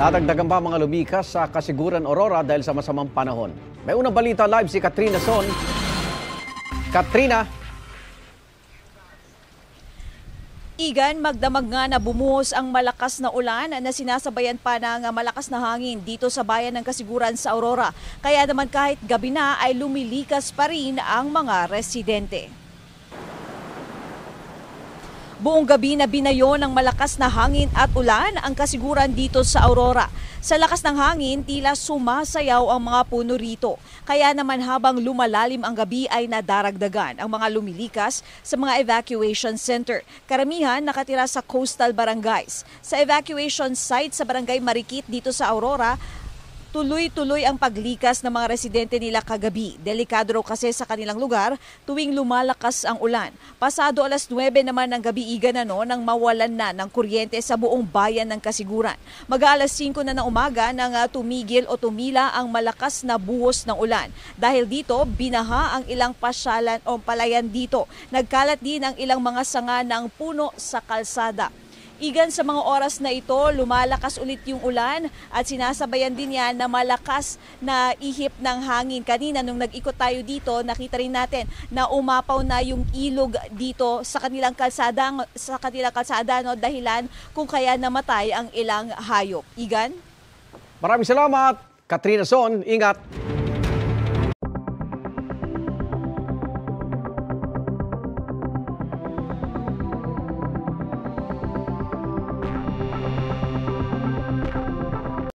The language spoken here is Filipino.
Nadagdagan ba mga lumikas sa Kasiguran, Aurora dahil sa masamang panahon? May unang balita live si Katrina Son. Katrina. Igan, magdamag nga na bumuhos ang malakas na ulan na sinasabayan pa ng malakas na hangin dito sa bayan ng Kasiguran sa Aurora. Kaya naman kahit gabi na ay lumilikas pa rin ang mga residente. Buong gabi na binayo ng malakas na hangin at ulan ang Kasiguran dito sa Aurora. Sa lakas ng hangin, tila sumasayaw ang mga puno rito. Kaya naman habang lumalalim ang gabi ay nadaragdagan ang mga lumilikas sa mga evacuation center. Karamihan nakatira sa coastal barangays. Sa evacuation site sa Barangay Marikit dito sa Aurora, tuloy-tuloy ang paglikas ng mga residente nila kagabi. Delikado raw kasi sa kanilang lugar tuwing lumalakas ang ulan. Pasado alas 9 naman ng gabi nang mawalan na ng kuryente sa buong bayan ng Kasiguran. Mag-aalas 5 na ng umaga nang tumigil o tumila ang malakas na buhos ng ulan. Dahil dito, binaha ang ilang pasyalan o palayan dito. Nagkalat din ang ilang mga sanga ng puno sa kalsada. Igan, sa mga oras na ito, lumalakas ulit yung ulan at sinasabayan din yan na malakas na ihip ng hangin. Kanina nung nag-ikot tayo dito, nakita rin natin na umapaw na yung ilog dito sa kanilang kalsada, no, dahilan kung kaya namatay ang ilang hayop. Igan? Maraming salamat, Katrina Son. Ingat.